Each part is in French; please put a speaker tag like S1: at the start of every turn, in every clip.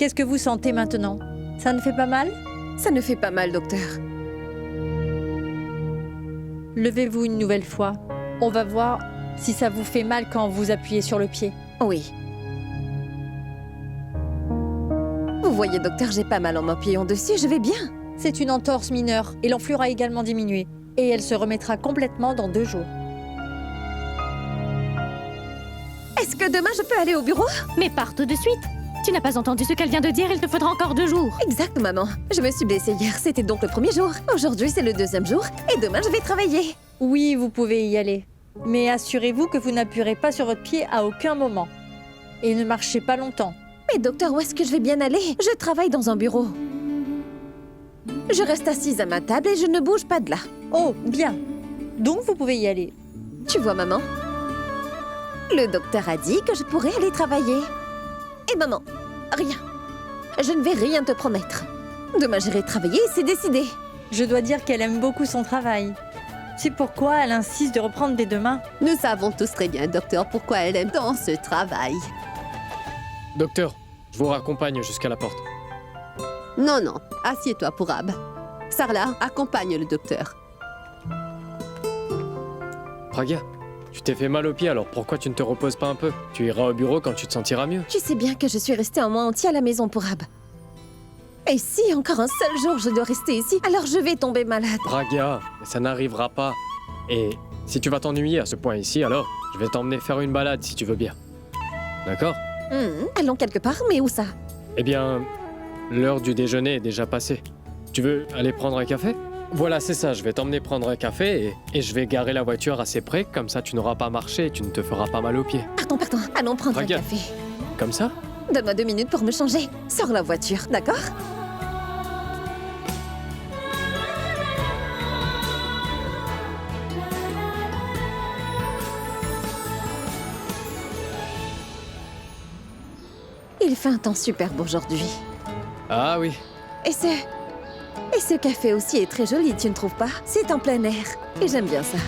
S1: Qu'est-ce que vous sentez maintenant? Ça ne fait pas mal?
S2: Ça ne fait pas mal, docteur.
S1: Levez-vous une nouvelle fois. On va voir si ça vous fait mal quand vous appuyez sur le pied.
S2: Oui. Vous voyez, docteur, j'ai pas mal en m'appuyant dessus, je vais bien.
S1: C'est une entorse mineure et l'enflure a également diminué. Et elle se remettra complètement dans 2 jours.
S2: Est-ce que demain je peux aller au bureau?
S3: Mais pars tout de suite. Tu n'as pas entendu ce qu'elle vient de dire, il te faudra encore 2 jours.
S2: Exact, maman. Je me suis blessée hier, c'était donc le premier jour. Aujourd'hui, c'est le 2e jour, et demain, je vais travailler.
S1: Oui, vous pouvez y aller. Mais assurez-vous que vous n'appuierez pas sur votre pied à aucun moment. Et ne marchez pas longtemps.
S2: Mais docteur, où est-ce que je vais bien aller? Je travaille dans un bureau. Je reste assise à ma table et je ne bouge pas de là.
S1: Oh, bien. Donc vous pouvez y aller.
S2: Tu vois, maman? Le docteur a dit que je pourrais aller travailler. Et maman, rien. Je ne vais rien te promettre. Demain, j'irai travailler, c'est décidé.
S1: Je dois dire qu'elle aime beaucoup son travail. C'est pourquoi elle insiste de reprendre dès demain.
S4: Nous savons tous très bien, docteur, pourquoi elle aime tant ce travail.
S5: Docteur, je vous raccompagne jusqu'à la porte.
S4: Non, non, assieds-toi pour Ab. Sarla, accompagne le docteur.
S5: Praga, tu t'es fait mal au pied, alors pourquoi tu ne te reposes pas un peu? Tu iras au bureau quand tu te sentiras mieux.
S2: Tu sais bien que je suis restée un mois entier à la maison pour Ab. Et si encore un seul jour je dois rester ici, alors je vais tomber malade.
S5: Praga, ça n'arrivera pas. Et si tu vas t'ennuyer à ce point ici, alors je vais t'emmener faire une balade si tu veux bien. D'accord?
S2: Allons quelque part, mais où ça?
S5: Eh bien, l'heure du déjeuner est déjà passée. Tu veux aller prendre un café? Voilà, c'est ça, je vais t'emmener prendre un café et je vais garer la voiture assez près, comme ça tu n'auras pas marché et tu ne te feras pas mal aux pieds.
S2: Pardon, allons prendre un
S5: Regarde.
S2: café.
S5: Comme ça?
S2: Donne-moi 2 minutes pour me changer. Sors la voiture, d'accord? Il fait un temps superbe aujourd'hui.
S5: Ah oui,
S2: Et ce café aussi est très joli, tu ne trouves pas? C'est en plein air, et j'aime bien ça.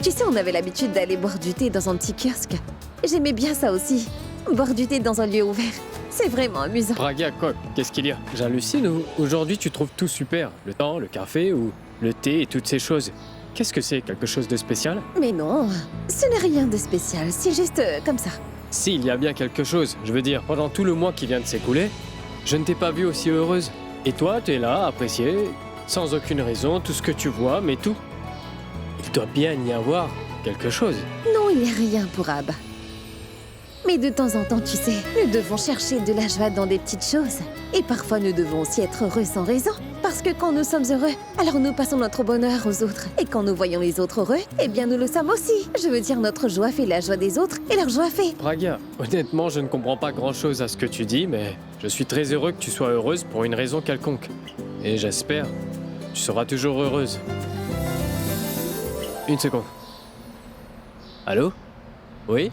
S2: Tu sais, on avait l'habitude d'aller boire du thé dans un petit kiosque. J'aimais bien ça aussi. Boire du thé dans un lieu ouvert. C'est vraiment amusant.
S5: Praga, quoi? Qu'est-ce qu'il y a? J'hallucine ou aujourd'hui tu trouves tout super? Le temps, le café ou le thé et toutes ces choses. Qu'est-ce que c'est? Quelque chose de spécial?
S2: Mais non, ce n'est rien de spécial, c'est juste comme ça.
S5: Si, il y a bien quelque chose. Je veux dire, pendant tout le mois qui vient de s'écouler, je ne t'ai pas vue aussi heureuse. Et toi, t'es là, appréciée, sans aucune raison, tout ce que tu vois, mais tout. Il doit bien y avoir quelque chose.
S2: Non, il n'y a rien pour Ab. Mais de temps en temps, tu sais, nous devons chercher de la joie dans des petites choses. Et parfois, nous devons aussi être heureux sans raison. Parce que quand nous sommes heureux, alors nous passons notre bonheur aux autres. Et quand nous voyons les autres heureux, eh bien nous le sommes aussi. Je veux dire, notre joie fait la joie des autres et leur joie fait.
S5: Praga, honnêtement, je ne comprends pas grand-chose à ce que tu dis, mais je suis très heureux que tu sois heureuse pour une raison quelconque. Et j'espère, tu seras toujours heureuse. Une seconde. Allô? Oui?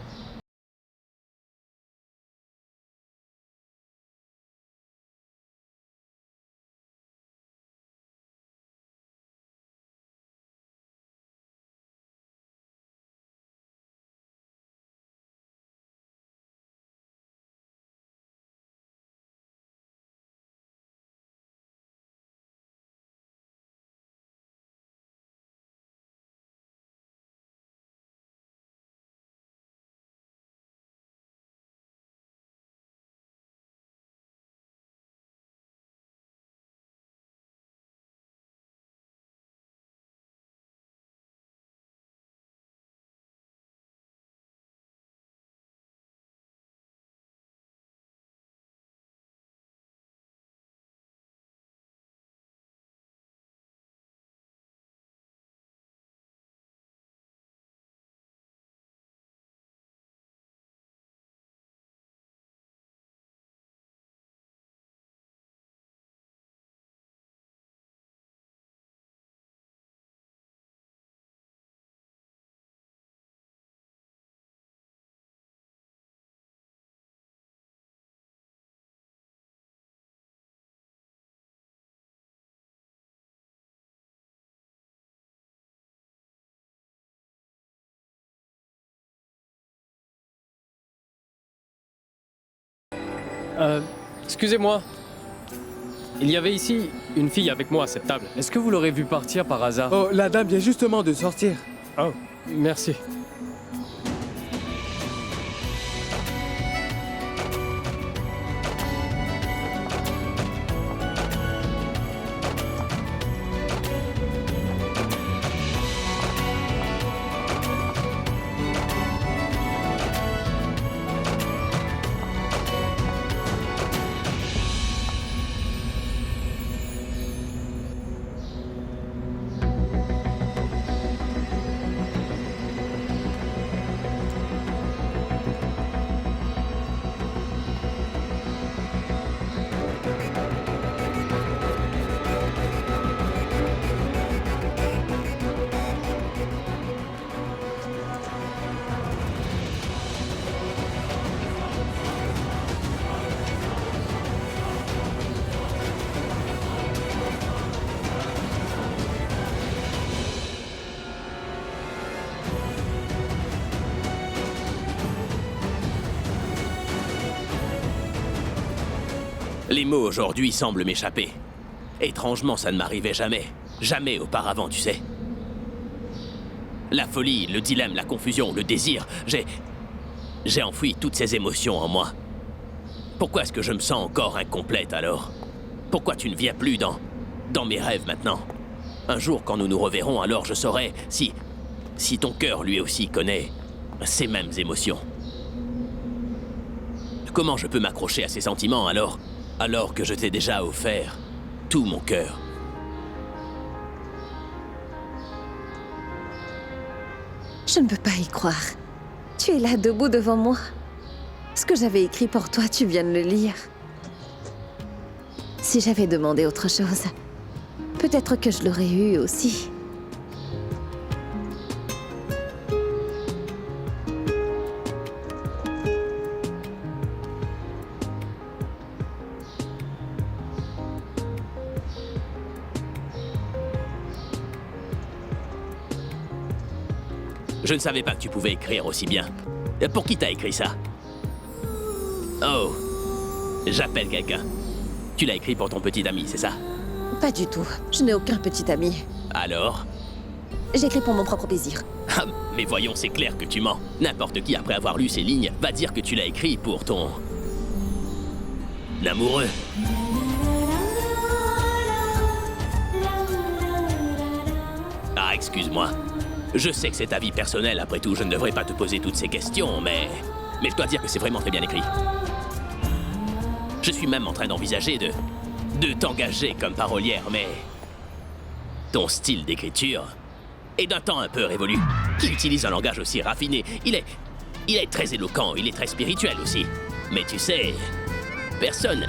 S5: Excusez-moi. Il y avait ici une fille avec moi à cette table. Est-ce que vous l'aurez vue partir par hasard?
S6: Oh, la dame vient justement de sortir.
S5: Oh, merci.
S7: Les mots aujourd'hui semblent m'échapper. Étrangement, ça ne m'arrivait jamais. Jamais auparavant, tu sais. La folie, le dilemme, la confusion, le désir, j'ai enfoui toutes ces émotions en moi. Pourquoi est-ce que je me sens encore incomplète alors? Pourquoi tu ne viens plus dans mes rêves maintenant? Un jour, quand nous nous reverrons, alors je saurai si ton cœur lui aussi connaît ces mêmes émotions. Comment je peux m'accrocher à ces sentiments alors que je t'ai déjà offert tout mon cœur?
S2: Je ne peux pas y croire. Tu es là, debout devant moi. Ce que j'avais écrit pour toi, tu viens de le lire. Si j'avais demandé autre chose, peut-être que je l'aurais eu aussi.
S7: Je ne savais pas que tu pouvais écrire aussi bien. Pour qui t'as écrit ça? Oh, j'appelle quelqu'un. Tu l'as écrit pour ton petit ami, c'est ça?
S2: Pas du tout. Je n'ai aucun petit ami.
S7: Alors?
S2: J'écris pour mon propre plaisir.
S7: Ah, mais voyons, c'est clair que tu mens. N'importe qui, après avoir lu ces lignes, va dire que tu l'as écrit pour ton... amoureux. Ah, excuse-moi. Je sais que c'est ta vie personnelle, après tout, je ne devrais pas te poser toutes ces questions, mais je dois dire que c'est vraiment très bien écrit. Je suis même en train d'envisager de t'engager comme parolière, mais... ton style d'écriture est d'un temps un peu révolu. Qui utilise un langage aussi raffiné? Il est très éloquent, il est très spirituel aussi. Mais tu sais, personne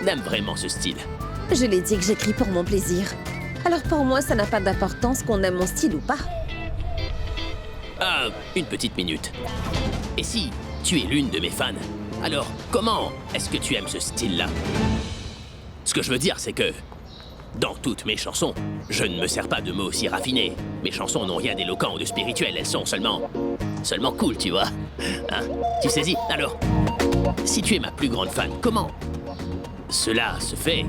S7: n'aime vraiment ce style.
S2: Je l'ai dit que j'écris pour mon plaisir. Alors pour moi, ça n'a pas d'importance qu'on aime mon style ou pas.
S7: Ah, une petite minute. Et si tu es l'une de mes fans, alors comment est-ce que tu aimes ce style-là? Ce que je veux dire, c'est que dans toutes mes chansons, je ne me sers pas de mots aussi raffinés. Mes chansons n'ont rien d'éloquent ou de spirituel, elles sont seulement cool, tu vois. Hein? Tu saisis? Alors, si tu es ma plus grande fan, comment cela se fait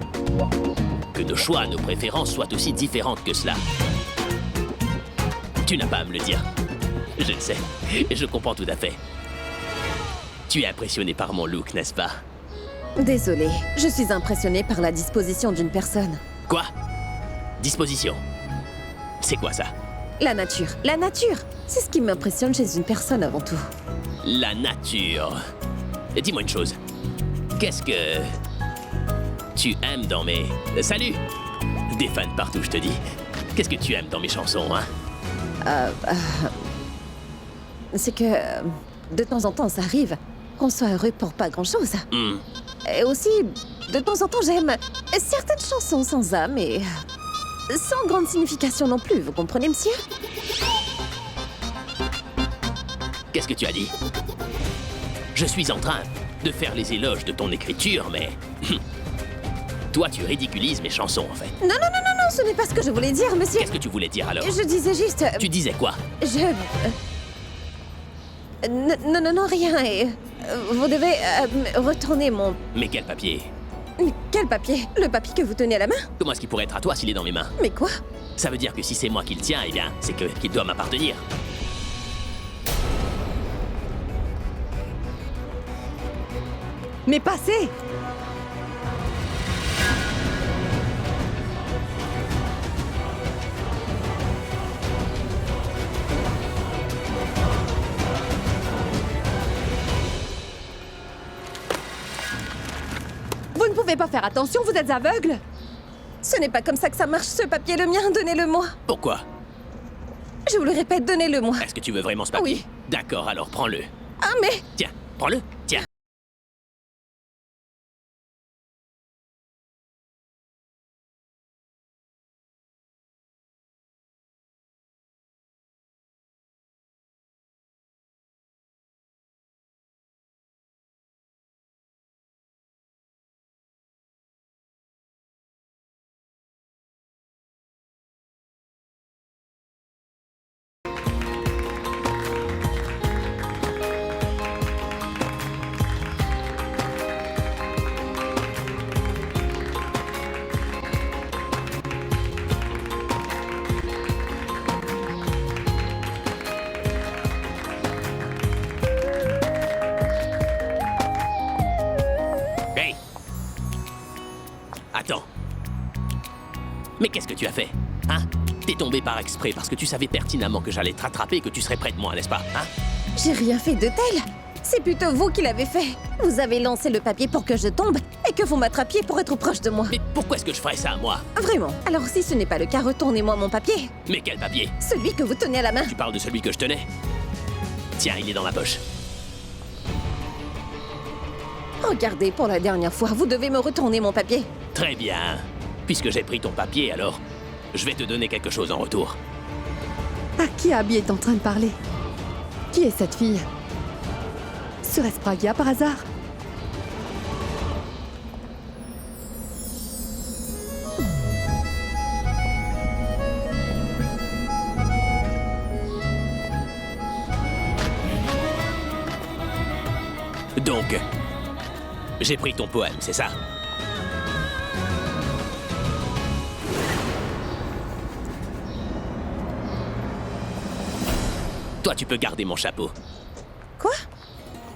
S7: que nos choix, nos préférences soient aussi différentes que cela? Tu n'as pas à me le dire. Je le sais, et je comprends tout à fait. Tu es impressionné par mon look, n'est-ce pas?
S2: Désolée, je suis impressionnée par la disposition d'une personne.
S7: Quoi? Disposition? C'est quoi ça?
S2: La nature. La nature! C'est ce qui m'impressionne chez une personne avant tout.
S7: La nature. Dis-moi une chose. Qu'est-ce que tu aimes dans mes... Salut! Des fans partout, je te dis. Qu'est-ce que tu aimes dans mes chansons, hein?
S2: C'est que, de temps en temps, ça arrive qu'on soit heureux pour pas grand-chose. Et aussi, de temps en temps, j'aime certaines chansons sans âme et sans grande signification non plus, vous comprenez, monsieur?
S7: Qu'est-ce que tu as dit? Je suis en train de faire les éloges de ton écriture, mais... Toi, tu ridiculises mes chansons, en fait.
S2: Non, ce n'est pas ce que je voulais dire, monsieur.
S7: Qu'est-ce que tu voulais dire, alors?
S2: Je disais juste...
S7: Tu disais quoi?
S2: Non, rien. Et vous devez retourner mon...
S7: Mais quel papier?
S2: Mais quel papier? Le papier que vous tenez à la main?
S7: Comment est-ce qu'il pourrait être à toi s'il est dans mes mains?
S2: Mais quoi?
S7: Ça veut dire que si c'est moi qui le tiens, eh bien, c'est qu'il doit m'appartenir.
S4: Mais passez! Vous ne pouvez pas faire attention, vous êtes aveugle?
S2: Ce n'est pas comme ça que ça marche, ce papier est le mien, donnez-le-moi.
S7: Pourquoi?
S2: Je vous le répète, donnez-le-moi.
S7: Est-ce que tu veux vraiment ce papier?
S2: Oui.
S7: D'accord, alors prends-le.
S2: Ah mais...
S7: Tiens, prends-le, tiens. Hey! Attends. Mais qu'est-ce que tu as fait? Hein? T'es tombé par exprès parce que tu savais pertinemment que j'allais te rattraper et que tu serais près de moi, n'est-ce pas? Hein?
S2: J'ai rien fait de tel. C'est plutôt vous qui l'avez fait. Vous avez lancé le papier pour que je tombe et que vous m'attrapiez pour être proche de moi.
S7: Mais pourquoi est-ce que je ferais ça, moi?
S2: Vraiment. Alors si ce n'est pas le cas, retournez-moi mon papier.
S7: Mais quel papier?
S2: Celui que vous tenez à la main.
S7: Tu parles de celui que je tenais? Tiens, il est dans ma poche.
S2: Regardez, pour la dernière fois, vous devez me retourner mon papier.
S7: Très bien. Puisque j'ai pris ton papier, alors, je vais te donner quelque chose en retour.
S4: À qui Abby est en train de parler? Qui est cette fille? Serait-ce Pragya par hasard?
S7: Donc, j'ai pris ton poème, c'est ça? Toi, tu peux garder mon chapeau.
S2: Quoi?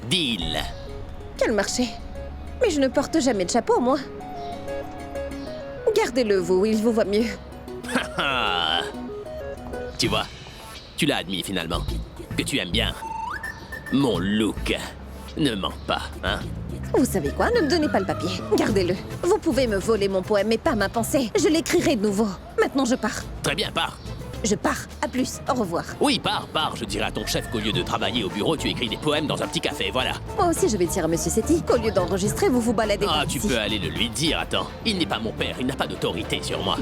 S7: Deal.
S2: Quel marché? Mais je ne porte jamais de chapeau, moi. Gardez-le, vous, il vous va mieux.
S7: Ah. Tu vois, tu l'as admis finalement. Que tu aimes bien. Mon look. Ne mens pas, hein?
S2: Vous savez quoi? Ne me donnez pas le papier. Gardez-le. Vous pouvez me voler mon poème, mais pas ma pensée. Je l'écrirai de nouveau. Maintenant, je pars.
S7: Très bien, pars.
S2: Je pars. À plus. Au revoir.
S7: Oui, pars. Je dirai à ton chef qu'au lieu de travailler au bureau, tu écris des poèmes dans un petit café, voilà.
S2: Moi aussi, je vais dire à Monsieur Setti qu'au lieu d'enregistrer, vous vous baladez
S7: Ah,
S2: par
S7: tu
S2: ici.
S7: peux aller le lui dire, attends. Il n'est pas mon père, il n'a pas d'autorité sur moi.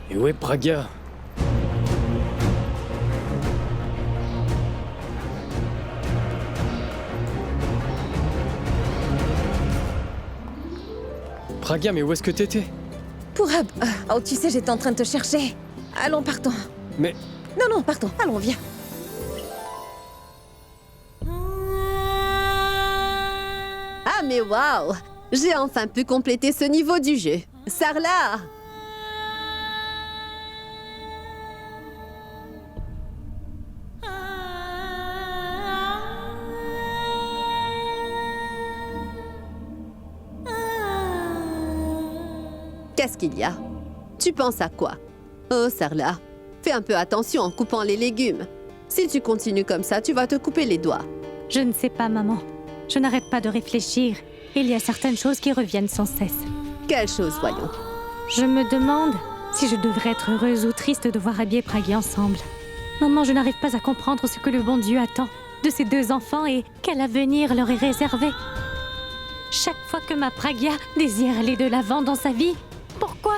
S5: Et où est Pragya? Pragya, mais où est-ce que t'étais?
S2: Pourab. Oh, tu sais, j'étais en train de te chercher. Allons, partons.
S5: Mais
S2: Non, partons. Allons, viens.
S4: Ah mais waouh! J'ai enfin pu compléter ce niveau du jeu. Sarla! Qu'est-ce qu'il y a? Tu penses à quoi? Oh, Sarla, fais un peu attention en coupant les légumes. Si tu continues comme ça, tu vas te couper les doigts.
S3: Je ne sais pas, maman. Je n'arrête pas de réfléchir. Il y a certaines choses qui reviennent sans cesse.
S4: Quelle chose, voyons?
S3: Je me demande si je devrais être heureuse ou triste de voir Abby et Pragya ensemble. Maman, je n'arrive pas à comprendre ce que le bon Dieu attend de ces deux enfants et quel avenir leur est réservé. Chaque fois que ma Pragya désire aller de l'avant dans sa vie, pourquoi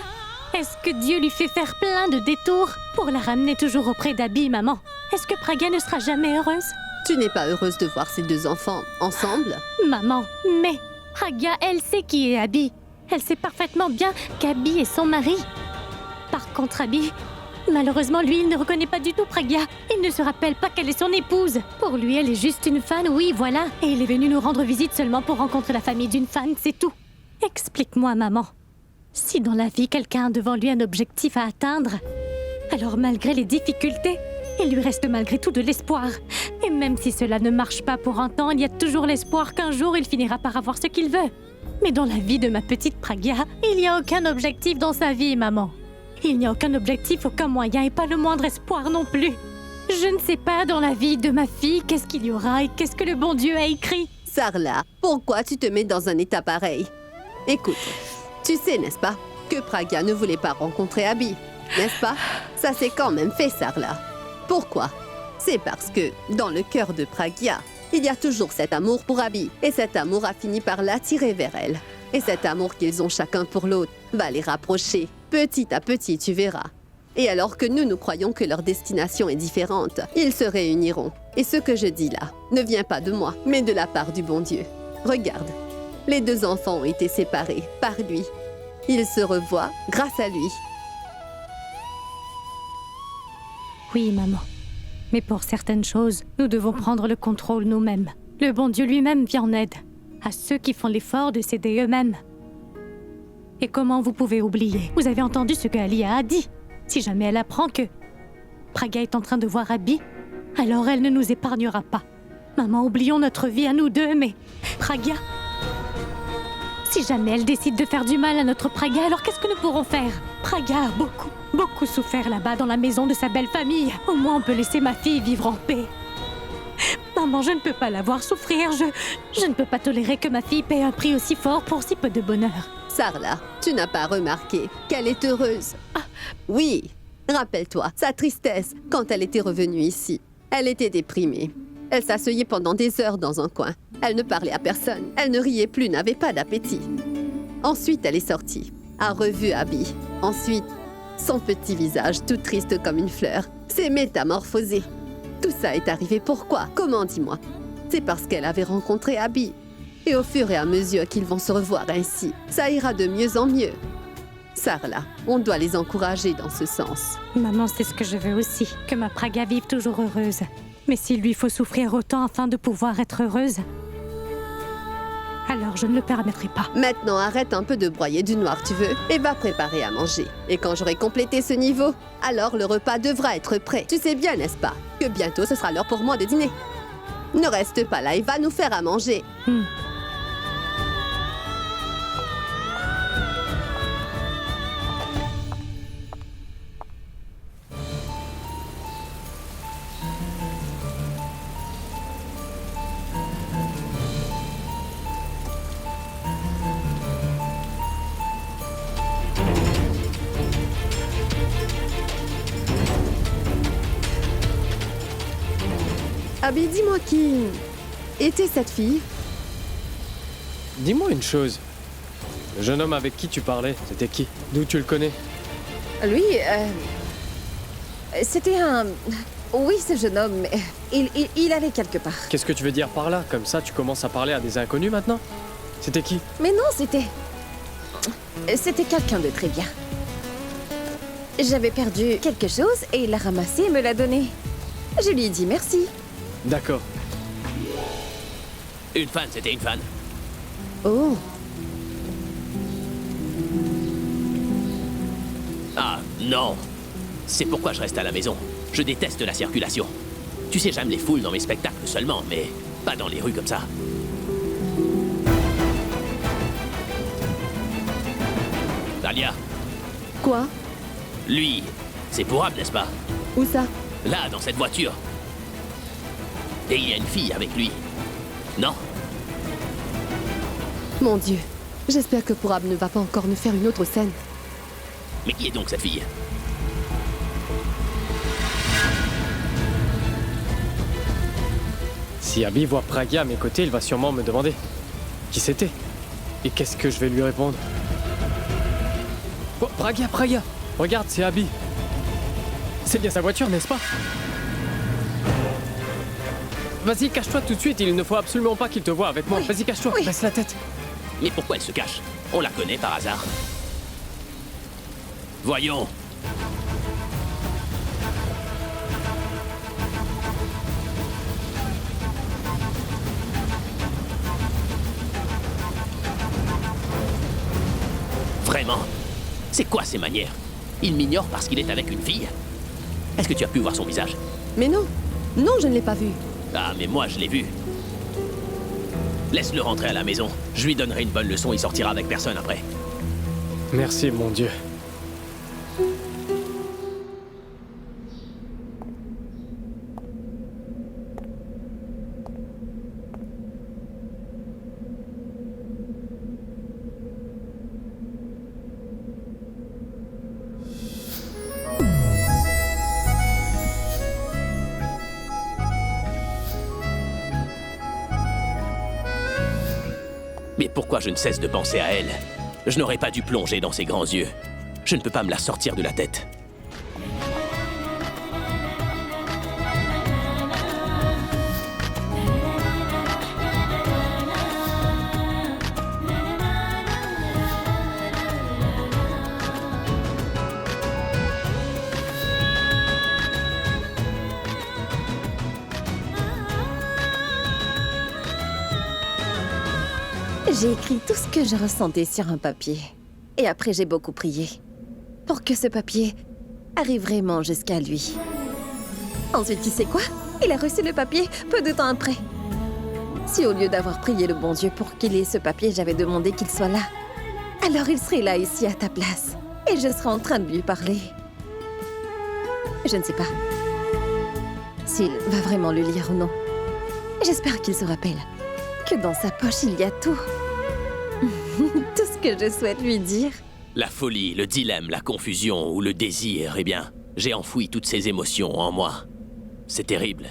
S3: est-ce que Dieu lui fait faire plein de détours pour la ramener toujours auprès d'Abby, maman? Est-ce que Pragya ne sera jamais heureuse?
S4: Tu n'es pas heureuse de voir ces deux enfants ensemble?
S3: Maman, mais Pragya, elle sait qui est Abby. Elle sait parfaitement bien qu'Abby est son mari. Par contre, Abby, Malheureusement, lui, il ne reconnaît pas du tout Pragya. Il ne se rappelle pas qu'elle est son épouse. Pour lui, elle est juste une fan, oui, voilà. Et il est venu nous rendre visite seulement pour rencontrer la famille d'une fan, c'est tout. Explique-moi, maman. Si dans la vie, quelqu'un a devant lui un objectif à atteindre, alors malgré les difficultés, il lui reste malgré tout de l'espoir. Et même si cela ne marche pas pour un temps, il y a toujours l'espoir qu'un jour, il finira par avoir ce qu'il veut. Mais dans la vie de ma petite Pragya, il n'y a aucun objectif dans sa vie, maman. Il n'y a aucun objectif, aucun moyen et pas le moindre espoir non plus. Je ne sais pas dans la vie de ma fille qu'est-ce qu'il y aura et qu'est-ce que le bon Dieu a écrit.
S4: Sarla, pourquoi tu te mets dans un état pareil? Écoute, tu sais, n'est-ce pas, que Pragya ne voulait pas rencontrer Abby, n'est-ce pas? Ça s'est quand même fait, Sarla. Pourquoi? C'est parce que, dans le cœur de Pragya, il y a toujours cet amour pour Abby. Et cet amour a fini par l'attirer vers elle. Et cet amour qu'ils ont chacun pour l'autre va les rapprocher. Petit à petit, tu verras. Et alors que nous croyons que leur destination est différente, ils se réuniront. Et ce que je dis là ne vient pas de moi, mais de la part du bon Dieu. Regarde, les deux enfants ont été séparés par lui. Ils se revoient grâce à lui.
S3: Oui, maman. Mais pour certaines choses, nous devons prendre le contrôle nous-mêmes. Le bon Dieu lui-même vient en aide à ceux qui font l'effort de s'aider eux-mêmes. Et comment vous pouvez oublier? Vous avez entendu ce que Alia a dit. Si jamais elle apprend que Pragya est en train de voir Abby, alors elle ne nous épargnera pas. Maman, oublions notre vie à nous deux, mais Pragya... Si jamais elle décide de faire du mal à notre Pragya, alors qu'est-ce que nous pourrons faire? Pragya a beaucoup souffert là-bas dans la maison de sa belle famille. Au moins on peut laisser ma fille vivre en paix. Maman, je ne peux pas la voir souffrir. Je ne peux pas tolérer que ma fille paie un prix aussi fort pour si peu de bonheur.
S4: Sarla, tu n'as pas remarqué qu'elle est heureuse? Oui, rappelle-toi, sa tristesse quand elle était revenue ici. Elle était déprimée. Elle s'asseyait pendant des heures dans un coin. Elle ne parlait à personne. Elle ne riait plus, n'avait pas d'appétit. Ensuite, elle est sortie, a revu Abby. Ensuite, son petit visage, tout triste comme une fleur, s'est métamorphosé. Tout ça est arrivé pourquoi? Comment, dis-moi? C'est parce qu'elle avait rencontré Abby. Et au fur et à mesure qu'ils vont se revoir ainsi, ça ira de mieux en mieux. Sarla, on doit les encourager dans ce sens.
S3: Maman, c'est ce que je veux aussi, que ma Pragya vive toujours heureuse. Mais s'il lui faut souffrir autant afin de pouvoir être heureuse, alors je ne le permettrai pas.
S4: Maintenant, arrête un peu de broyer du noir, tu veux, et va préparer à manger. Et quand j'aurai complété ce niveau, alors le repas devra être prêt. Tu sais bien, n'est-ce pas, que bientôt ce sera l'heure pour moi de dîner. Ne reste pas là et va nous faire à manger. Abby, dis-moi qui était cette fille?
S5: Dis-moi une chose. Le jeune homme avec qui tu parlais, c'était qui? D'où tu le connais?
S2: Lui, c'était un... Oui, ce jeune homme, il allait quelque part.
S5: Qu'est-ce que tu veux dire par là? Comme ça, tu commences à parler à des inconnus maintenant? C'était qui?
S2: Mais non, c'était quelqu'un de très bien. J'avais perdu quelque chose et il l'a ramassé et me l'a donné. Je lui ai dit merci.
S5: D'accord.
S7: Une fan, c'était une fan.
S2: Oh,
S7: Ah, non. C'est pourquoi je reste à la maison. Je déteste la circulation. Tu sais, j'aime les foules dans mes spectacles seulement, mais pas dans les rues comme ça. Dahlia,
S4: Quoi?
S7: lui, c'est Pourab, n'est-ce pas?
S4: Où ça?
S7: Là, dans cette voiture. Et il y a une fille avec lui. Non?
S4: Mon Dieu, j'espère que Pourab ne va pas encore nous faire une autre scène.
S7: Mais qui est donc cette fille?
S5: Si Abby voit Pragya à mes côtés, il va sûrement me demander qui c'était. Et qu'est-ce que je vais lui répondre? Oh, Pragya, Pragya! Regarde, c'est Abby. C'est bien sa voiture, n'est-ce pas? Vas-y, cache-toi tout de suite, il ne faut absolument pas qu'il te voie avec moi.
S2: Oui.
S5: Vas-y, cache-toi,
S2: Oui.
S5: baisse la tête.
S7: Mais pourquoi elle se cache? On la connaît par hasard. Voyons. C'est quoi ces manières? Il m'ignore parce qu'il est avec une fille? Est-ce que tu as pu voir son visage?
S4: Mais non, non, je ne l'ai pas vu.
S7: Ah, mais moi, je l'ai vu. Laisse-le rentrer à la maison. Je lui donnerai une bonne leçon, il sortira avec personne après.
S5: Merci, mon Dieu.
S7: Mais pourquoi je ne cesse de penser à elle? Je n'aurais pas dû plonger dans ses grands yeux. Je ne peux pas me la sortir de la tête.
S2: J'ai écrit tout ce que je ressentais sur un papier. Et après, j'ai beaucoup prié. Pour que ce papier arrive vraiment jusqu'à lui. Ensuite, tu sais quoi? Il a reçu le papier peu de temps après. Si au lieu d'avoir prié le bon Dieu pour qu'il ait ce papier, j'avais demandé qu'il soit là, alors il serait là ici à ta place. Et je serais en train de lui parler. Je ne sais pas s'il va vraiment le lire ou non. J'espère qu'il se rappelle que dans sa poche, il y a tout. Tout ce que je souhaite lui dire.
S7: La folie, le dilemme, la confusion ou le désir, eh bien, j'ai enfoui toutes ces émotions en moi. C'est terrible.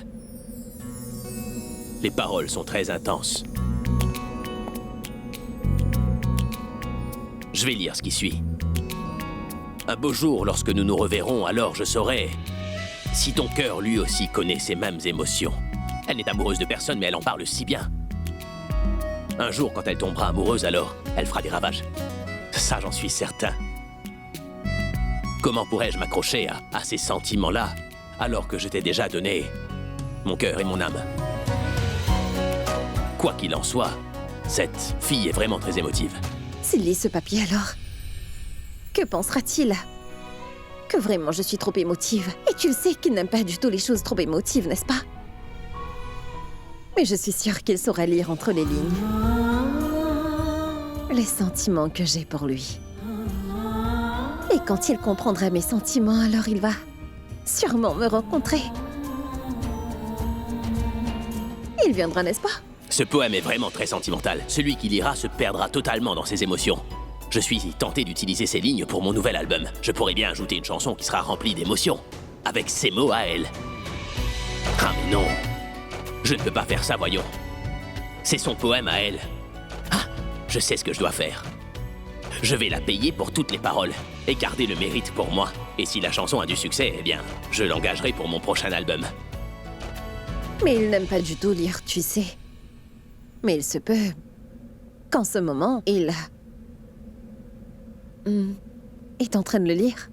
S7: Les paroles sont très intenses. Je vais lire ce qui suit. Un beau jour, lorsque nous nous reverrons, alors je saurai si ton cœur lui aussi connaît ces mêmes émotions. Elle n'est amoureuse de personne, mais elle en parle si bien. Un jour, quand elle tombera amoureuse, alors, elle fera des ravages. Ça, j'en suis certain. Comment pourrais-je m'accrocher à ces sentiments-là, alors que je t'ai déjà donné mon cœur et mon âme? Quoi qu'il en soit, cette fille est vraiment très émotive.
S2: S'il lit ce papier alors, que pensera-t-il? Que vraiment je suis trop émotive. Et tu le sais qu'il n'aime pas du tout les choses trop émotives, n'est-ce pas? Mais je suis sûre qu'il saura lire entre les lignes les sentiments que j'ai pour lui. Et quand il comprendra mes sentiments, alors il va sûrement me rencontrer. Il viendra, n'est-ce pas?
S7: Ce poème est vraiment très sentimental. Celui qui lira se perdra totalement dans ses émotions. Je suis tenté d'utiliser ces lignes pour mon nouvel album. Je pourrais bien ajouter une chanson qui sera remplie d'émotions, avec ces mots à elle. Ah mais non! Je ne peux pas faire ça, voyons. C'est son poème à elle. Ah, je sais ce que je dois faire. Je vais la payer pour toutes les paroles et garder le mérite pour moi. Et si la chanson a du succès, eh bien, je l'engagerai pour mon prochain album.
S2: Mais il n'aime pas du tout lire, tu sais. Mais il se peut qu'en ce moment, il est en train de le lire.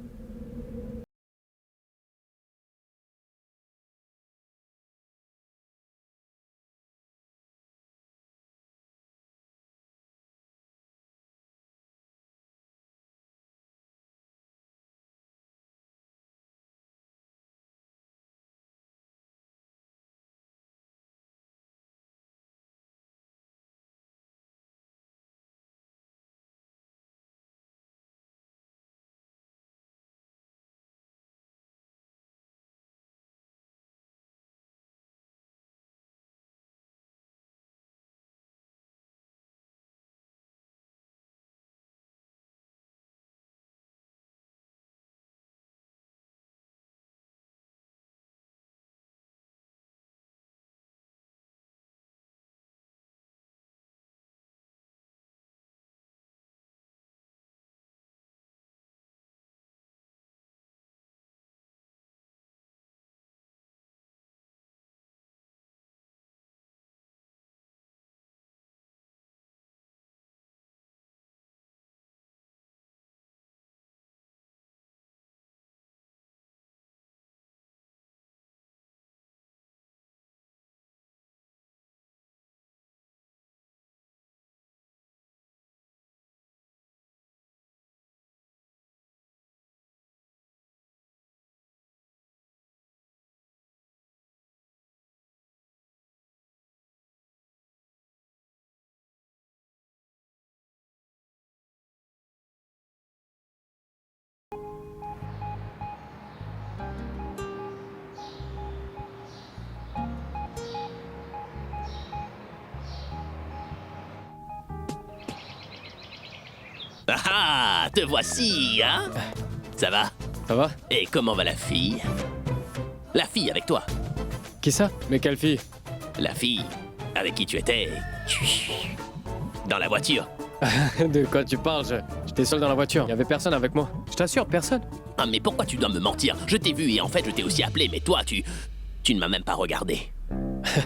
S7: Ah, te voici, hein? Ça va?
S5: Ça va?
S7: Et comment va la fille? La fille avec toi.
S5: Qui ça? Mais quelle fille?
S7: La fille avec qui tu étais. Dans la voiture.
S5: De quoi tu parles? J'étais seul dans la voiture. Il y avait personne avec moi. Je t'assure, personne.
S7: Ah, mais pourquoi tu dois me mentir? Je t'ai vu et en fait, je t'ai aussi appelé, mais toi, tu ne m'as même pas regardé.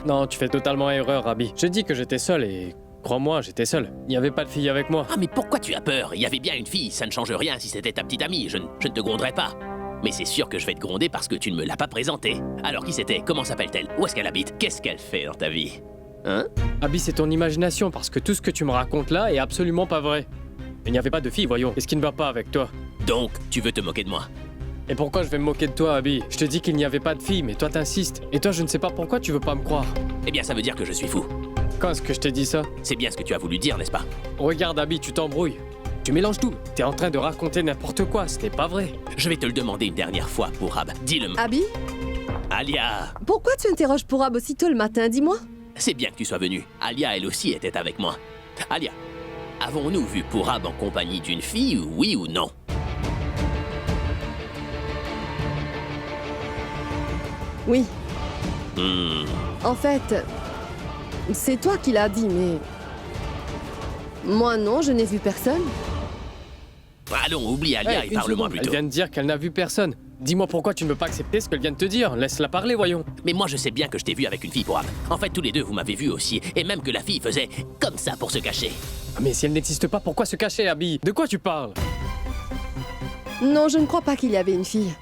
S5: Non, tu fais totalement erreur, Abby. J'ai dit que j'étais seul et... Crois-moi, j'étais seul. Il n'y avait pas de fille avec moi.
S7: Ah, mais pourquoi tu as peur? Il y avait bien une fille, ça ne change rien si c'était ta petite amie, je ne te gronderai pas. Mais c'est sûr que je vais te gronder parce que tu ne me l'as pas présentée. Alors qui c'était? Comment s'appelle-t-elle? Où est-ce qu'elle habite? Qu'est-ce qu'elle fait dans ta vie? Hein?
S5: Abby, c'est ton imagination parce que tout ce que tu me racontes là est absolument pas vrai. Il n'y avait pas de fille, voyons. Qu'est-ce qui ne va pas avec toi?
S7: Donc, tu veux te moquer de moi?
S5: Et pourquoi je vais me moquer de toi, Abby? Je te dis qu'il n'y avait pas de fille, mais toi t'insistes. Et toi, je ne sais pas pourquoi tu veux pas me croire.
S7: Eh bien, ça veut dire que je suis fou.
S5: Quand est-ce que je t'ai dit ça?
S7: C'est bien ce que tu as voulu dire, n'est-ce pas?
S5: Regarde, Abby, tu t'embrouilles. Tu mélanges tout. T'es en train de raconter n'importe quoi, ce n'est pas vrai.
S7: Je vais te le demander une dernière fois, Pourab. Dis-le.
S4: Abby,
S7: Alia!
S4: pourquoi tu interroges Pourab aussitôt le matin, dis-moi?
S7: C'est bien que tu sois venue. Alia, elle aussi, était avec moi. Alia, avons-nous vu Pourab en compagnie d'une fille, oui ou non?
S4: Oui,
S7: Hmm.
S4: en fait, c'est toi qui l'as dit, mais... Moi non, je n'ai vu personne.
S7: Allons, oublie Alia
S5: Hey,
S7: et
S5: une
S7: parle-moi
S5: seconde.
S7: plus
S5: Elle
S7: tôt.
S5: vient de dire qu'elle n'a vu personne. Dis-moi pourquoi tu ne veux pas accepter ce qu'elle vient de te dire. Laisse-la parler, voyons.
S7: Mais moi, je sais bien que je t'ai vu avec une fille, Pourab. En fait, tous les deux, vous m'avez vu aussi. Et même que la fille faisait comme ça pour se cacher.
S5: Ah, mais si elle n'existe pas, pourquoi se cacher, Abby? De quoi tu parles?
S4: Non, je ne crois pas qu'il y avait une fille.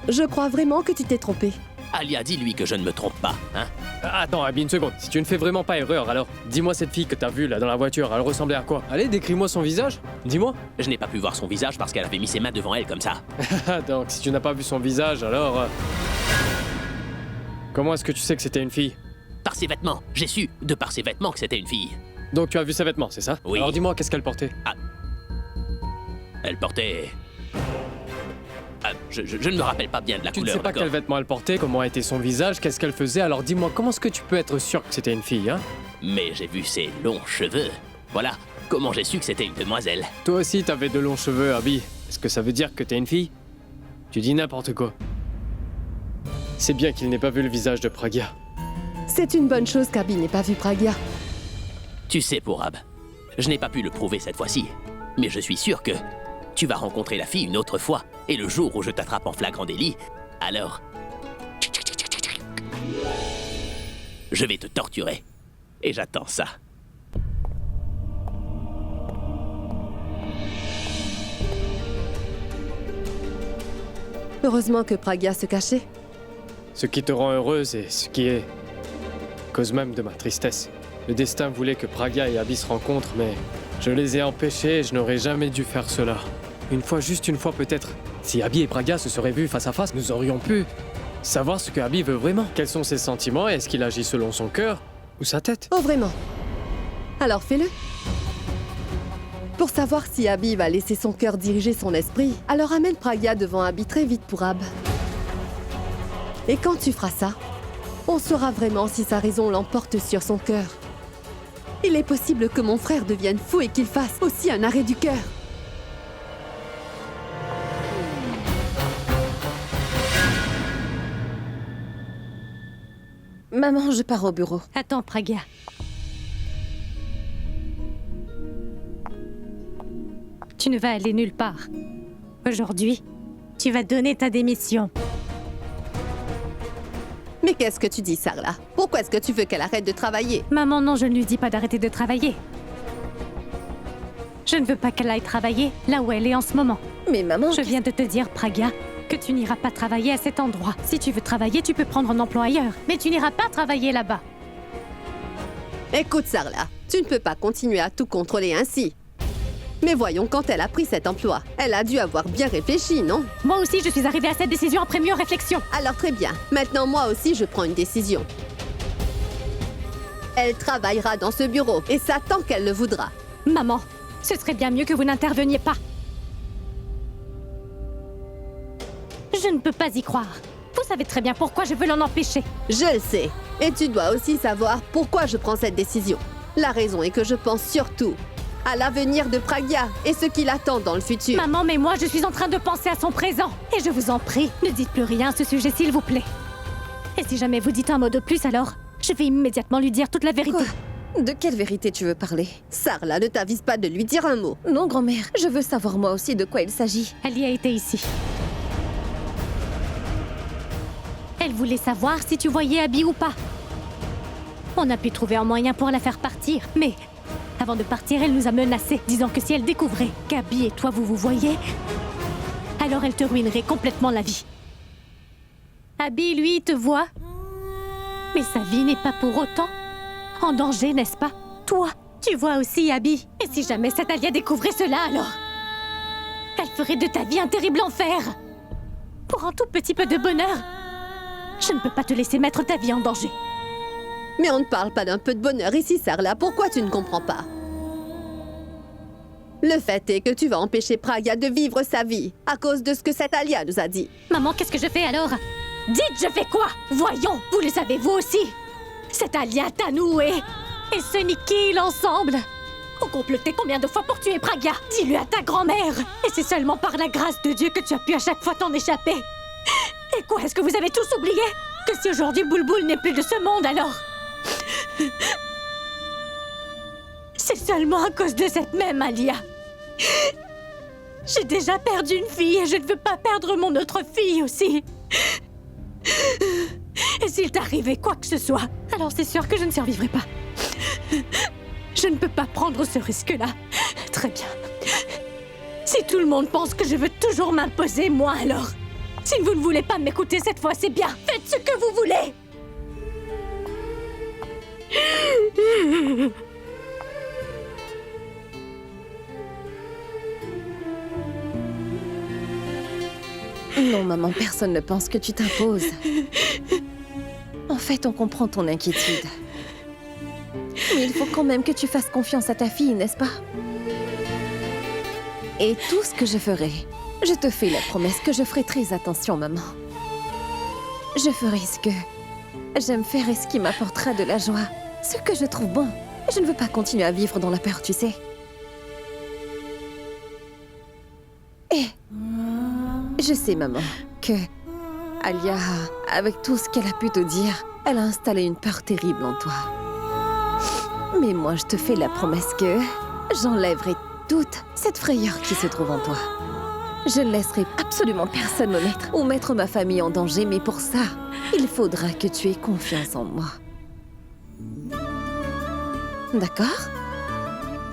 S4: Je crois vraiment que tu t'es trompé.
S7: Alia, dis-lui que je ne me trompe pas, hein?
S5: Attends, Abby, une seconde. Si tu ne fais vraiment pas erreur, alors dis-moi cette fille que t'as vue là dans la voiture, elle ressemblait à quoi? Allez, décris-moi son visage. Dis-moi.
S7: Je n'ai pas pu voir son visage parce qu'elle avait mis ses mains devant elle comme ça.
S5: Donc, si tu n'as pas vu son visage, alors... Comment est-ce que tu sais que c'était une fille?
S7: Par ses vêtements. J'ai su, de par ses vêtements, que c'était une fille.
S5: Donc tu as vu ses vêtements, c'est ça?
S7: Oui.
S5: Alors dis-moi, qu'est-ce qu'elle portait?
S7: Elle portait... Ah, je ne me rappelle pas bien de la
S5: Tu ne
S7: couleur,
S5: sais pas
S7: d'accord?
S5: quels vêtements elle portait, comment était son visage, qu'est-ce qu'elle faisait, alors dis-moi, comment est-ce que tu peux être sûr que c'était une fille, hein?
S7: Mais j'ai vu ses longs cheveux. Voilà, comment j'ai su que c'était une demoiselle.
S5: Toi aussi, t'avais de longs cheveux, Abby. Est-ce que ça veut dire que t'es une fille? Tu dis n'importe quoi. C'est bien qu'il n'ait pas vu le visage de Pragya.
S4: C'est une bonne chose qu'Abby n'ait pas vu Pragya.
S7: Tu sais, Pourab, je n'ai pas pu le prouver cette fois-ci, mais je suis sûr que tu vas rencontrer la fille une autre fois, et le jour où je t'attrape en flagrant délit, alors... Je vais te torturer. Et j'attends ça.
S4: Heureusement que Pragya se cachait.
S5: Ce qui te rend heureuse et ce qui est cause même de ma tristesse. Le destin voulait que Pragya et Abby se rencontrent, mais je les ai empêchés et je n'aurais jamais dû faire cela. Une fois, juste une fois peut-être. Si Abby et Pragya se seraient vus face à face, nous aurions pu savoir ce que Abby veut vraiment. Quels sont ses sentiments et est-ce qu'il agit selon son cœur ou sa tête?
S4: Oh vraiment? Alors fais-le. Pour savoir si Abby va laisser son cœur diriger son esprit, alors amène Pragya devant Abby très vite pour Ab. Et quand tu feras ça, on saura vraiment si sa raison l'emporte sur son cœur. Il est possible que mon frère devienne fou et qu'il fasse aussi un arrêt du cœur.
S2: Maman, je pars au bureau.
S3: Attends, Pragya. Tu ne vas aller nulle part. Aujourd'hui, tu vas donner ta démission.
S4: Mais qu'est-ce que tu dis, Sarla? Pourquoi est-ce que tu veux qu'elle arrête de travailler?
S3: Maman, non, je ne lui dis pas d'arrêter de travailler. Je ne veux pas qu'elle aille travailler là où elle est en ce moment.
S2: Mais maman...
S3: Je viens de te dire, Pragya, que tu n'iras pas travailler à cet endroit. Si tu veux travailler, tu peux prendre un emploi ailleurs. Mais tu n'iras pas travailler là-bas.
S4: Écoute, Sarla, tu ne peux pas continuer à tout contrôler ainsi. Mais voyons, quand elle a pris cet emploi, elle a dû avoir bien réfléchi, non?
S3: Moi aussi, je suis arrivée à cette décision après mûre réflexion.
S4: Alors très bien, maintenant moi aussi je prends une décision. Elle travaillera dans ce bureau, et ça tant qu'elle le voudra.
S3: Maman, ce serait bien mieux que vous n'interveniez pas. Je ne peux pas y croire. Vous savez très bien pourquoi je veux l'en empêcher.
S4: Je le sais. Et tu dois aussi savoir pourquoi je prends cette décision. La raison est que je pense surtout à l'avenir de Pragya et ce qui l'attend dans le futur.
S3: Maman, mais moi, je suis en train de penser à son présent. Et je vous en prie, ne dites plus rien à ce sujet, s'il vous plaît. Et si jamais vous dites un mot de plus, alors, je vais immédiatement lui dire toute la vérité.
S2: Quoi? De quelle vérité tu veux parler?
S4: Sarla, ne t'avise pas de lui dire un mot.
S2: Non, grand-mère, je veux savoir moi aussi de quoi il s'agit.
S3: Alia était ici. Elle voulait savoir si tu voyais Abby ou pas. On a pu trouver un moyen pour la faire partir, mais avant de partir, elle nous a menacés, disant que si elle découvrait qu'Abby et toi vous voyez, alors elle te ruinerait complètement la vie. Abby, lui, te voit, mais sa vie n'est pas pour autant en danger, n'est-ce pas? Toi, tu vois aussi Abby. Et si jamais cette Alia découvrait cela, alors elle ferait de ta vie un terrible enfer. Pour un tout petit peu de bonheur, je ne peux pas te laisser mettre ta vie en danger.
S4: Mais on ne parle pas d'un peu de bonheur ici, Sarla. Pourquoi tu ne comprends pas? Le fait est que tu vas empêcher Pragya de vivre sa vie à cause de ce que cette Alia nous a dit.
S3: Maman, qu'est-ce que je fais alors? Dites, je fais quoi? Voyons, vous le savez vous aussi. Cette Alia, Tanu et ce Nikhil ensemble ont comploté combien de fois pour tuer Pragya? Dis-le à ta grand-mère. Et c'est seulement par la grâce de Dieu que tu as pu à chaque fois t'en échapper. Et quoi, est-ce que vous avez tous oublié? Que si aujourd'hui Boulboul n'est plus de ce monde, alors c'est seulement à cause de cette même Alia. J'ai déjà perdu une fille et je ne veux pas perdre mon autre fille aussi. Et s'il t'arrivait quoi que ce soit, alors c'est sûr que je ne survivrai pas. Je ne peux pas prendre ce risque-là. Très bien. Si tout le monde pense que je veux toujours m'imposer, moi alors. Si vous ne voulez pas m'écouter cette fois, c'est bien. Faites ce que vous voulez.
S2: Non, maman, personne ne pense que tu t'imposes. En fait, on comprend ton inquiétude. Mais il faut quand même que tu fasses confiance à ta fille, n'est-ce pas? Et tout ce que je ferai, je te fais la promesse que je ferai très attention, maman. Je ferai ce que j'aime faire et ce qui m'apportera de la joie. Ce que je trouve bon. Je ne veux pas continuer à vivre dans la peur, tu sais. Et je sais, maman, que Alia, avec tout ce qu'elle a pu te dire, elle a installé une peur terrible en toi. Mais moi, je te fais la promesse que j'enlèverai toute cette frayeur qui se trouve en toi. Je ne laisserai absolument personne me mettre ou mettre ma famille en danger, mais pour ça, il faudra que tu aies confiance en moi. D'accord?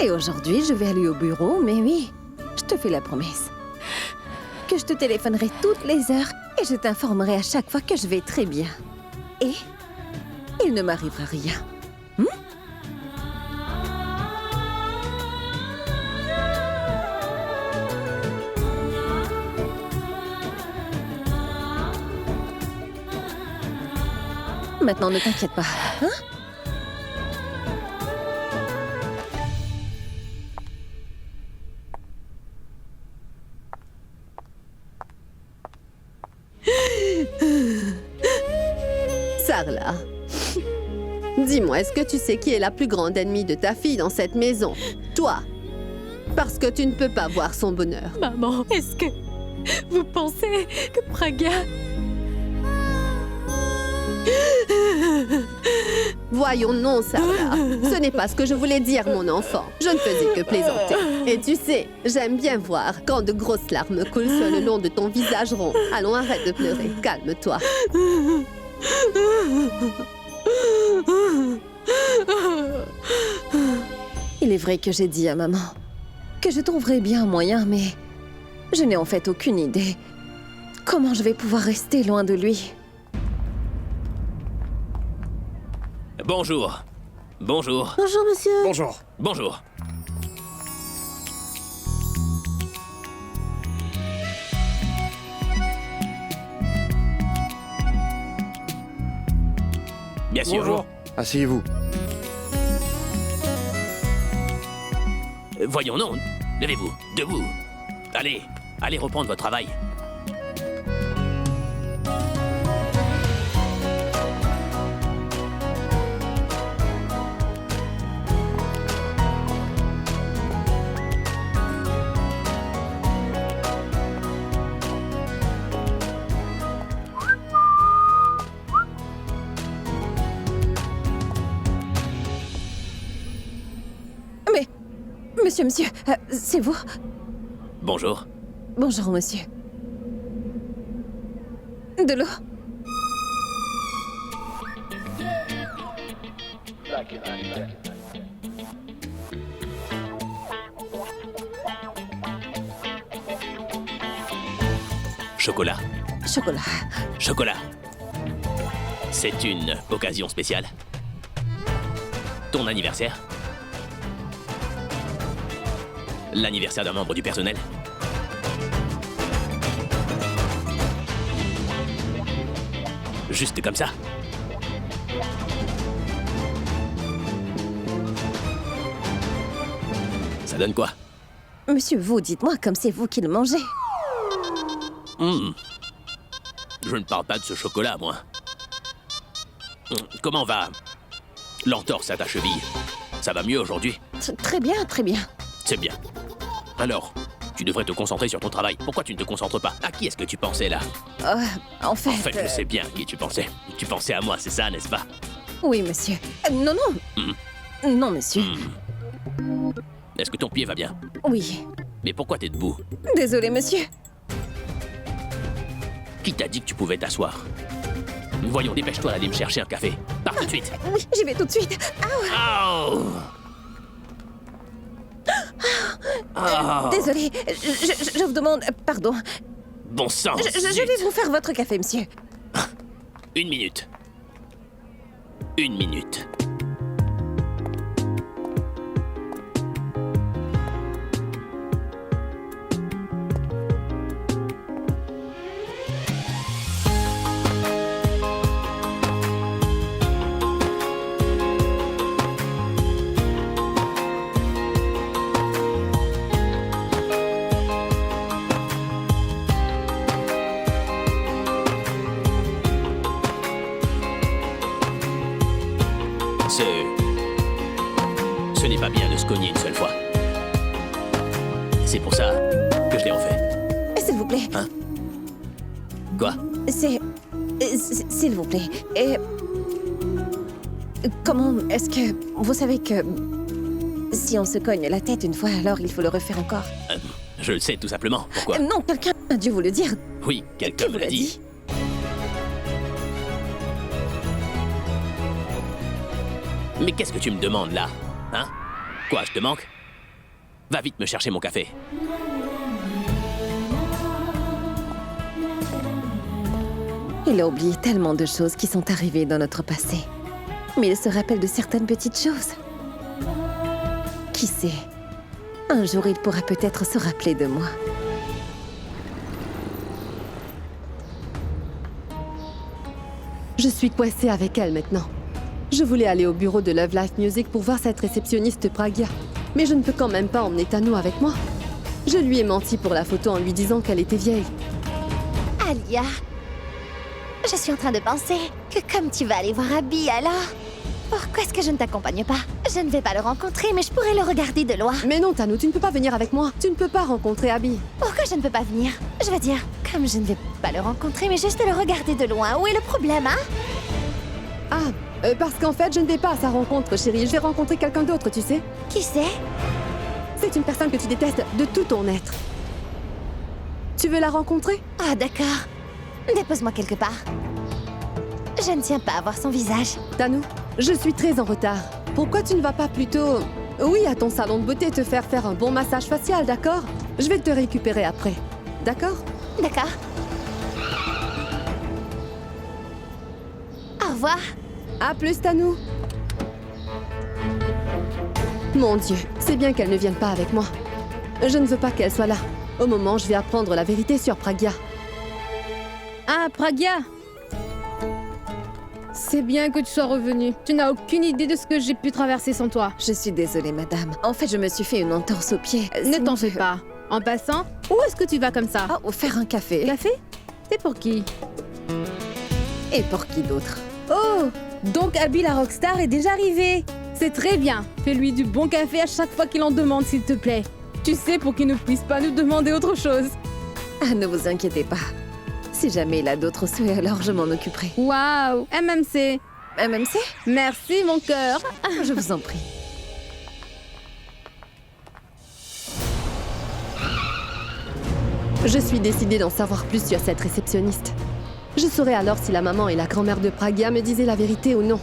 S2: Et aujourd'hui, je vais aller au bureau, mais oui, je te fais la promesse que je te téléphonerai toutes les heures et je t'informerai à chaque fois que je vais très bien. Et il ne m'arrivera rien. Maintenant, ne t'inquiète pas, hein?
S4: Sarla, dis-moi, est-ce que tu sais qui est la plus grande ennemie de ta fille dans cette maison? Toi. Parce que tu ne peux pas voir son bonheur.
S3: Maman, est-ce que vous pensez que Pragya...
S4: Voyons, non, Sarla. Ce n'est pas ce que je voulais dire, mon enfant. Je ne faisais que plaisanter. Et tu sais, j'aime bien voir quand de grosses larmes coulent sur le long de ton visage rond. Allons, arrête de pleurer. Calme-toi.
S2: Il est vrai que j'ai dit à maman que je trouverais bien un moyen, mais je n'ai en fait aucune idée. Comment je vais pouvoir rester loin de lui?
S7: Bonjour. Bonjour.
S2: Bonjour, monsieur.
S6: Bonjour.
S7: Bonjour. Bien sûr.
S6: Bonjour. Asseyez-vous.
S7: Voyons, non. Levez-vous. Debout. Allez. Allez reprendre votre travail.
S2: monsieur, c'est vous?
S7: Bonjour.
S2: Bonjour, monsieur. De l'eau?
S7: Chocolat.
S2: Chocolat.
S7: Chocolat. C'est une occasion spéciale. Ton anniversaire. L'anniversaire d'un membre du personnel. Juste comme ça. Ça donne quoi?
S2: Monsieur, vous, dites-moi comme c'est vous qui le mangez.
S7: Je ne parle pas de ce chocolat, moi. Comment va l'entorse à ta cheville? Ça va mieux aujourd'hui?
S2: Très bien, très bien.
S7: C'est bien. Alors, tu devrais te concentrer sur ton travail. Pourquoi tu ne te concentres pas? À qui est-ce que tu pensais, là?
S2: En fait...
S7: En fait, je sais bien à qui tu pensais. Tu pensais à moi, c'est ça, n'est-ce pas?
S2: Oui, monsieur. Non, non. Non, monsieur.
S7: Est-ce que ton pied va bien?
S2: Oui.
S7: Mais pourquoi t'es debout?
S2: Désolé, monsieur.
S7: Qui t'a dit que tu pouvais t'asseoir? Voyons, dépêche-toi d'aller me chercher un café. Pars tout de suite.
S2: Oui, j'y vais tout de suite.
S7: Oh.
S2: Désolé, je vous demande... Pardon.
S7: Bon sang.
S2: Je vais vous faire votre café, monsieur.
S7: 1 minute. 1 minute. Ce n'est pas bien de se cogner une seule fois. C'est pour ça que je l'ai refait.
S2: S'il vous plaît.
S7: Hein? Quoi?
S2: S'il vous plaît. Et... Comment est-ce que... Vous savez que... Si on se cogne la tête une fois, alors il faut le refaire encore.
S7: Je le sais tout simplement. Pourquoi?
S2: Non, quelqu'un a dû vous le dire.
S7: Oui, quelqu'un
S2: Qui
S7: me l'a dit. Mais qu'est-ce que tu me demandes là? Hein? Quoi, je te manque? Va vite me chercher mon café.
S2: Il a oublié tellement de choses qui sont arrivées dans notre passé. Mais il se rappelle de certaines petites choses. Qui sait? Un jour, il pourra peut-être se rappeler de moi.
S4: Je suis coincée avec elle maintenant. Je voulais aller au bureau de Love Life Music pour voir cette réceptionniste Pragya. Mais je ne peux quand même pas emmener Tanu avec moi. Je lui ai menti pour la photo en lui disant qu'elle était vieille.
S8: Alia, je suis en train de penser que comme tu vas aller voir Abby alors, pourquoi est-ce que je ne t'accompagne pas? Je ne vais pas le rencontrer, mais je pourrais le regarder de loin.
S4: Mais non, Tanu, tu ne peux pas venir avec moi. Tu ne peux pas rencontrer Abby.
S8: Pourquoi je ne peux pas venir? Je veux dire, comme je ne vais pas le rencontrer, mais juste le regarder de loin. Où est le problème, hein?
S4: Parce qu'en fait, je ne vais pas à sa rencontre, chérie. Je vais rencontrer quelqu'un d'autre, tu sais.
S8: Qui c'est?
S4: C'est une personne que tu détestes de tout ton être. Tu veux la rencontrer?
S8: Ah, d'accord. Dépose-moi quelque part. Je ne tiens pas à voir son visage.
S4: Tanu, je suis très en retard. Pourquoi tu ne vas pas plutôt... Oui, à ton salon de beauté, te faire un bon massage facial, d'accord? Je vais te récupérer après. D'accord?
S8: D'accord. Au revoir.
S4: À plus, Tanu. Mon Dieu, c'est bien qu'elle ne vienne pas avec moi. Je ne veux pas qu'elle soit là. Au moment, je vais apprendre la vérité sur Pragya.
S9: Ah, Pragya! C'est bien que tu sois revenue. Tu n'as aucune idée de ce que j'ai pu traverser sans toi.
S2: Je suis désolée, madame. En fait, je me suis fait une entorse au pied.
S9: Ne t'en fais pas. En passant, où est-ce que tu vas comme ça?
S2: Oh, faire un café.
S9: Café? C'est pour qui?
S2: Et pour qui d'autre?
S9: Oh! Donc Abby la rockstar est déjà arrivée. C'est très bien. Fais-lui du bon café à chaque fois qu'il en demande, s'il te plaît. Tu sais, pour qu'il ne puisse pas nous demander autre chose.
S2: Ah, ne vous inquiétez pas. Si jamais il a d'autres souhaits, alors je m'en occuperai.
S9: Waouh! MMC.
S2: MMC?
S9: Merci, mon cœur.
S2: Je vous en prie.
S4: Je suis décidée d'en savoir plus sur cette réceptionniste. Je saurai alors si la maman et la grand-mère de Pragya me disaient la vérité ou non.